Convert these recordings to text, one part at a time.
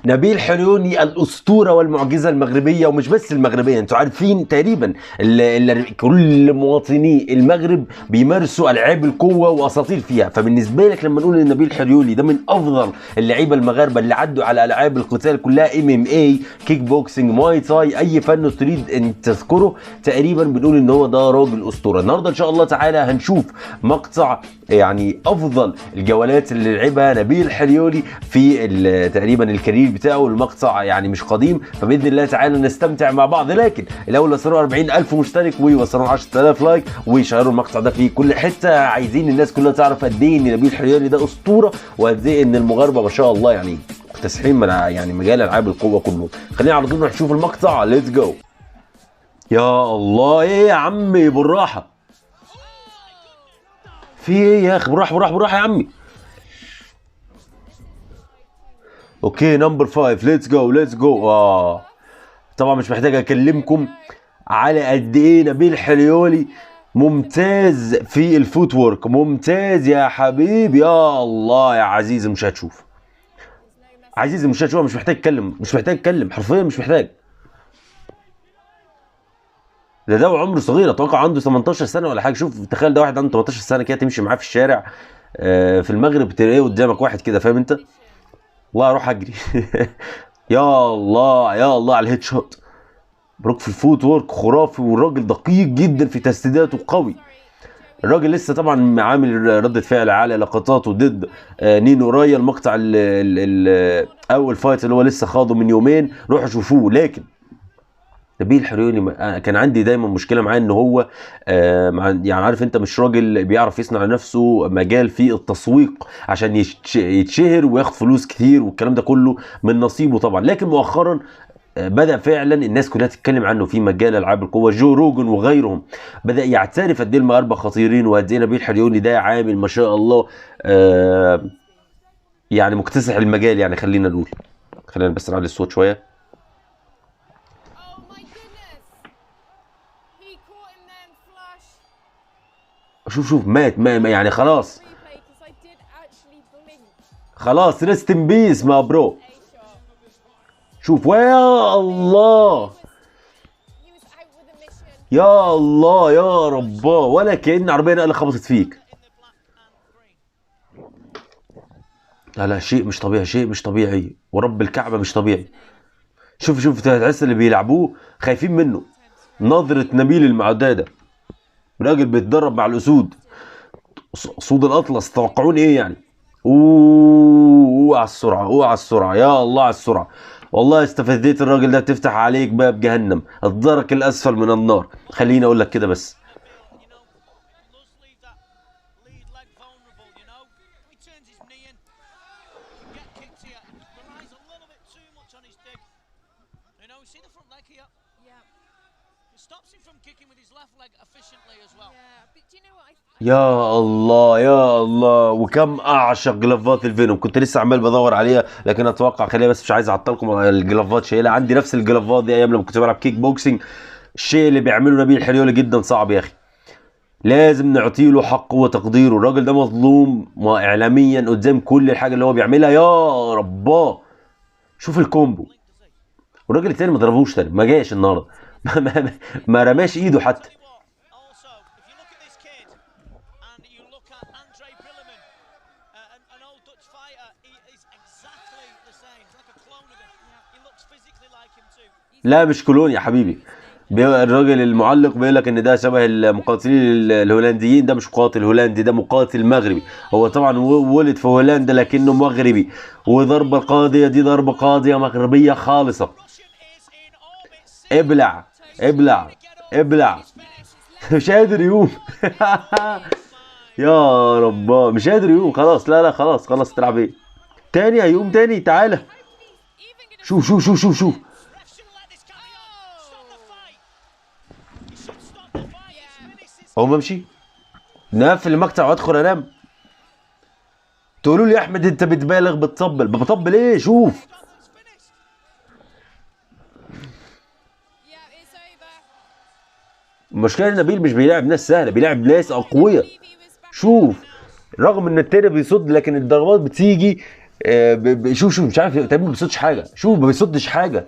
نبيل حليوني الاسطوره والمعجزه المغربيه، ومش بس المغربيه، انتوا عارفين تقريبا كل مواطني المغرب بيمارسوا العاب القوه واساطير فيها. فبالنسبه لك لما نقول ان نبيل حليوني ده من افضل اللعيبه المغاربه اللي عدوا على العاب القتال كلها، MMA، كيك بوكسنج، ماي تاي، اي فن تريد ان تذكره، تقريبا بنقول ان هو ده راجل اسطوره. النهارده ان شاء الله تعالى هنشوف مقطع يعني افضل الجولات اللي لعبها نبيل حليوني في تقريبا الكارير بتاعه. المقطع يعني مش قديم، فباذن الله تعالى نستمتع مع بعض. لكن الاول وصلوا 40,000 مشترك ووصلوا 10,000 لايك وشيروا المقطع ده في كل حته. عايزين الناس كلها تعرف قد ايه ان نبيل حليوني ده اسطوره، وقد ايه ان المغاربه ما شاء الله يعني مكتسحين من يعني مجال العاب القوه كله. خلينا على طول نروح نشوف المقطع. ليتس جو. يا الله، ايه يا عمي بالراحه، في ايه يا اخي؟ بالراحه بالراحه بالراحه يا عمي. اوكي نمبر 5، ليتس جو ليتس جو. طبعا مش محتاج اكلمكم على قد ايه نبيل حليوني ممتاز في الفوت وورك، ممتاز يا حبيبي. يا الله يا عزيزي، مش هتشوف عزيزي، مش هتشوف، مش محتاج اتكلم، مش محتاج اتكلم حرفيا، مش محتاج. ده عمره صغير، اتوقع عنده 18 سنه ولا حاجه. شوف تخيل ده واحد عنده 18 سنه كده تمشي معاه في الشارع في المغرب تلاقيه قدامك واحد كده، فاهم انت؟ والله اروح اجري. يا الله يا الله على الهيد شوت. بروك في الفوت وورك خرافي، والراجل دقيق جدا في تسديداته، قوي. الراجل لسه طبعا عامل ردة فعل على لقطاته ضد نينو رايا، المقطع اول فايت اللي هو لسه خاضه من يومين، روحوا شوفوه. لكن نبيل حليوني كان عندي دايما مشكله معاه ان هو يعني عارف انت، مش راجل بيعرف يصنع لنفسه مجال في التسويق عشان يتشهر وياخد فلوس كتير والكلام ده كله من نصيبه طبعا. لكن مؤخرا بدأ فعلا الناس كلها تتكلم عنه في مجال العاب القوه. جو روجن وغيرهم بدأ يعترف قد ايه المغاربه خطيرين، وقد ايه نبيل حليوني ده عامل ما شاء الله يعني مكتسح المجال. يعني خلينا نقول، خلينا بس نعلي الصوت شويه. شوف مات ما يعني خلاص، خلاص ريست ان بيس ما برو. شوف ويا الله، يا الله يا رباه، ولا كأن عربية نقلة خبطت فيك. لا شيء مش طبيعي، شيء مش طبيعي، ورب الكعبة مش طبيعي. شوف تحس اللي بيلعبوه خايفين منه. نظرة نبيل المعدادة، راجل بيتدرب مع الأسود، أسود الأطلس، توقعون إيه يعني؟ اوه على السرعه، اوه على السرعه، يا الله على السرعه. والله استفزيت الراجل ده، تفتح عليك باب جهنم، الدرك الاسفل من النار. خليني اقول لك كده بس. يا الله يا الله، وكم اعشق جلافات الفينوم. كنت لسه عمال بدور عليها لكن اتوقع خليها، بس مش عايز اعطلكم على الجلافات. شايلها عندي نفس الجلافات دي ايام لما كنت بلعب كيك بوكسنج. الشيء اللي بيعمله نبيل حليوني جدا صعب يا اخي، لازم نعطي له حقه وتقديره. الراجل ده مظلوم اعلاميا قدام كل الحاجه اللي هو بيعملها. يا رباه، شوف الكومبو. والراجل التاني ما ضربوش تاني، ما جاش النهارده. ما رماش ايده حتى. لا مش كلون يا حبيبي. الراجل المعلق بيقول لك ان ده شبه المقاتلين الهولنديين. ده مش مقاتل هولندي، ده مقاتل مغربي. هو طبعا ولد في هولندا لكنه مغربي، وضربه القاضيه دي ضربه قاضيه مغربيه خالصه. ابلع ابلع ابلع. مش قادر يقوم. يا رباه مش قادر يقوم خلاص. لا خلاص تلعب ايه تاني؟ هيقوم تاني؟ تعالى شوف. هو بمشي نقفل المقطع وادخل انام. تقولوا لي يا احمد انت بتبالغ، بطبل ايه؟ شوف المشكله ان نبيل مش بيلعب ناس سهله، بيلعب ناس اقوياء. شوف رغم ان التاني بيصد لكن الضربات بتيجي شوف مش عارف تقريبا ما بيصدش حاجه، شوف ما بيصدش حاجه.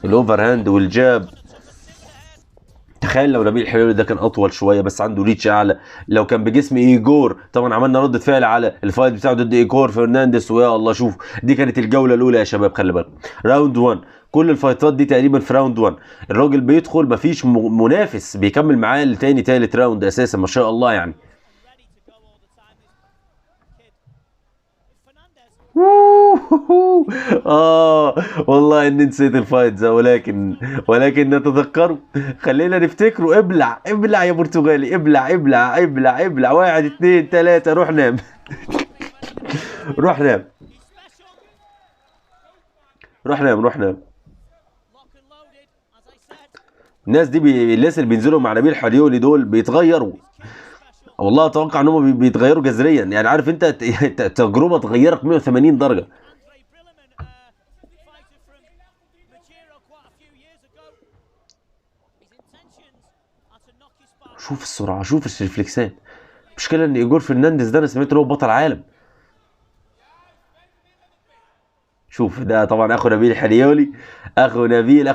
الاوفر هاند والجاب. تخيل لو نبيل الحلولي ده كان اطول شويه بس عنده ريتش اعلى، لو كان بجسم ايجور. طبعا عملنا ردة فعل على الفايت بتاعه ضد ايجور فرنانديز، ويا الله شوف دي كانت الجوله الاولى يا شباب. خلي بالك راوند 1، كل الفايتات دي تقريبا في راوند 1 الراجل بيدخل مفيش منافس بيكمل معاه لتاني تالت راوند اساسا، ما شاء الله يعني. والله اني نسيت الفايت ده، ولكن نتذكره. خلينا نفتكره. ابلع ابلع يا برتغالي، ابلع ابلع ابلع ابلع. 1 2 3 روح نام. روح نام روح نام روح نام. الناس دي الناس اللي بينزلوا مع نبيل حريولي دول بيتغيروا. والله اتوقع ان هم بيتغيروا جذريا، يعني عارف انت تجربه تغيرك 180 درجه. شوف السرعه، شوف الريفلكسات. المشكله ان ايجور فرنانديز ده انا سمعت ان هو بطل عالم. شوف ده طبعا اخو نبيل الحريولي، اخو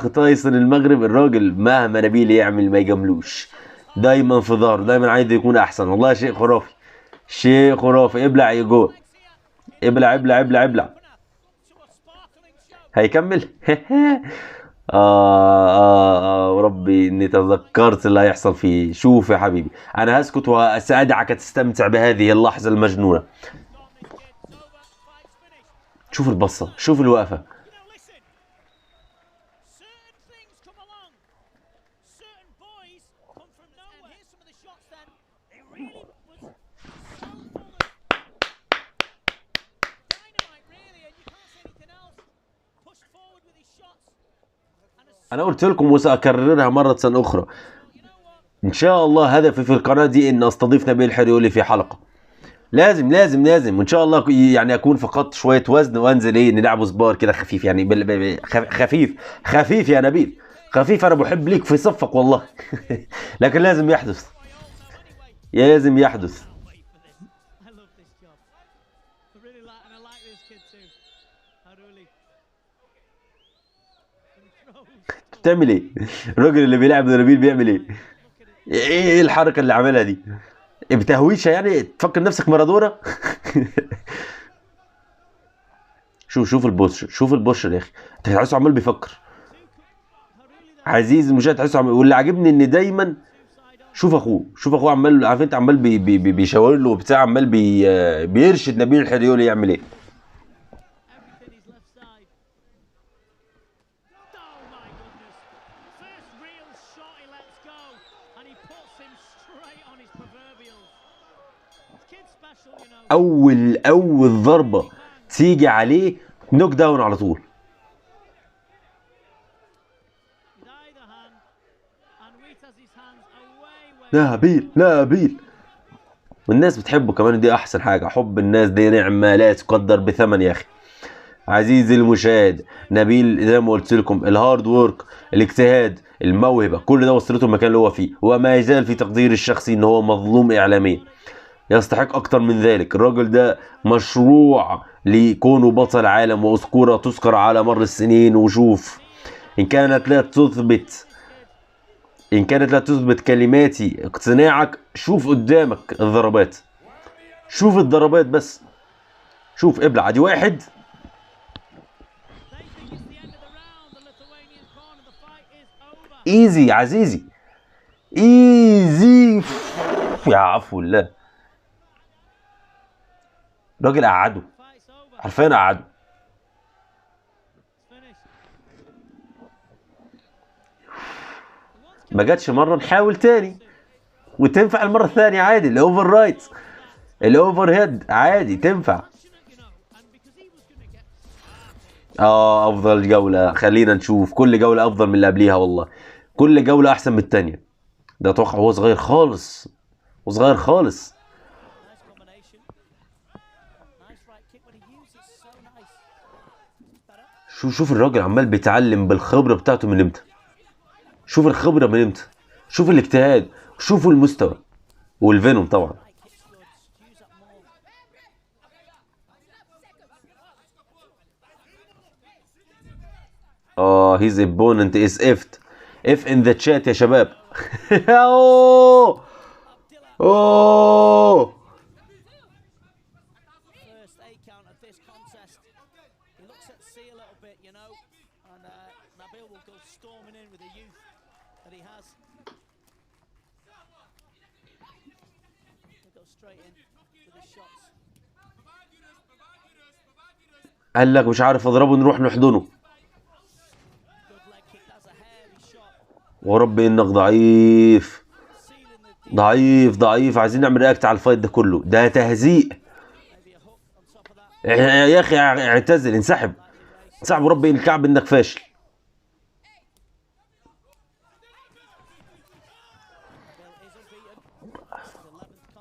تايسون المغرب. الراجل مهما نبيل يعمل ما يجاملوش، دايما في ظهره، دايما عايز يكون احسن. والله شيء خرافي، شيء خرافي. ابلع يا ايجور، ابلع ابلع ابلع ابلع. هيكمل. وربي اني تذكرت اللي هيحصل فيه. شوف يا حبيبي انا هسكت وسأدعك تستمتع بهذه اللحظة المجنونة. شوف البصة، شوف الوقفة. انا قلت لكم وسأكررها مرة اخرى، ان شاء الله هدفي في القناة دي ان استضيف نبيل الحريولي في حلقة. لازم لازم لازم، وان شاء الله يعني اكون فقدت شويه وزن وانزل نلعبوا سبار كده خفيف يعني خفيف خفيف يا نبيل، خفيف. انا بحب ليك في صفك والله. لكن لازم يحدث، لازم يحدث. بتعمل ايه؟ الراجل اللي بيلعب نبيل بيعمل ايه؟ ايه الحركه اللي عملها دي؟ بتهويشه يعني؟ تفكر نفسك مارادونا؟ شوف البوش، شوف البوش يا اخي، تحسه عمال بيفكر. عزيز المشاهد تحسه عمال. واللي عاجبني ان دايما شوف اخوه عمال، عارف انت، عمال بيشاور له وبتاع، عمال بيرشد نبيل الحريولي يعمل ايه. اول ضربه تيجي عليه نوك داون على طول. نبيل والناس بتحبه كمان، دي احسن حاجه. حب الناس دي نعمه لا تقدر بثمن يا اخي. عزيزي المشاهد، نبيل زي ما قلت لكم الهارد وورك، الاجتهاد، الموهبه، كل ده وصلته المكان اللي هو فيه، وما يزال في تقديري الشخصي ان هو مظلوم اعلاميا. يستحق اكتر من ذلك. الراجل ده مشروع لكونه بطل عالم واسطوره تذكر على مر السنين. وشوف ان كانت لا تثبت كلماتي اقتناعك، شوف قدامك الضربات، شوف الضربات بس. شوف ابلع دي. واحد ايزي يا عزيزي، ايزي. يا عفو الله، راجل قعده، حرفيا قعده. ما جاتش مره، نحاول تاني وتنفع المره الثانيه عادي. الاوفر رايت، الاوفر هيد عادي تنفع. افضل جوله. خلينا نشوف كل جوله افضل من اللي قبليها، والله كل جوله احسن من الثانيه. ده اتوقع هو صغير خالص، وصغير خالص. شوف الراجل عمال بيتعلم بالخبره بتاعته من امتى. شوف الخبره من امتى، شوف الاجتهاد، شوفوا المستوى. والفينوم طبعا. his opponent is effed. F in the chat يا شباب. اوه اوه قال لك مش عارف اضربه نروح نحضنه. ورب انك ضعيف ضعيف ضعيف. عايزين نعمل رياكت على الفايت ده كله، ده تهزيء يا اخي. اعتزل، انسحب انسحب ورب الكعب انك فاشل.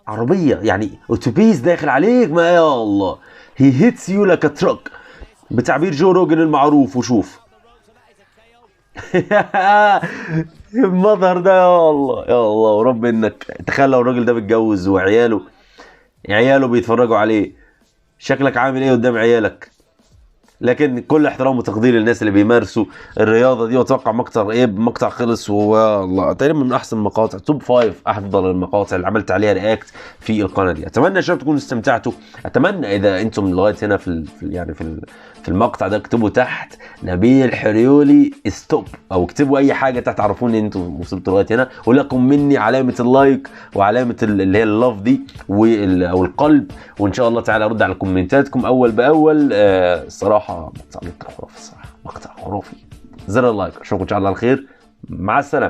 عربية يعني اتوبيس داخل عليك، ما يا الله. هي هيتس يو لايك ا تراك بتعبير جو روجن المعروف. وشوف المظهر ده، يا الله يا الله. ورب انك تخيل لو الراجل ده متجوز عياله بيتفرجوا عليه، شكلك عامل ايه قدام عيالك؟ لكن كل احترام وتقدير للناس اللي بيمارسوا الرياضه دي. واتوقع مقطع خلص، والله تقريبا من احسن المقاطع، توب 5 افضل المقاطع اللي عملت عليها رياكت في القناه دي. اتمنى يا شباب تكونوا استمتعتوا. اتمنى اذا انتم لغايه هنا في المقطع ده اكتبوا تحت نبيل حريولي ستوب، او اكتبوا اي حاجه تحت عرفوني ان انتم وصلتوا لغايه هنا. ولكم مني علامه اللايك وعلامه اللي هي اللاف دي او القلب، وان شاء الله تعالى ارد على كومنتاتكم اول باول. الصراحه مقطع خرافي، الصراحه مقطع خرافي. زر اللايك. اشوفكم ان شاء الله على خير، مع السلامه.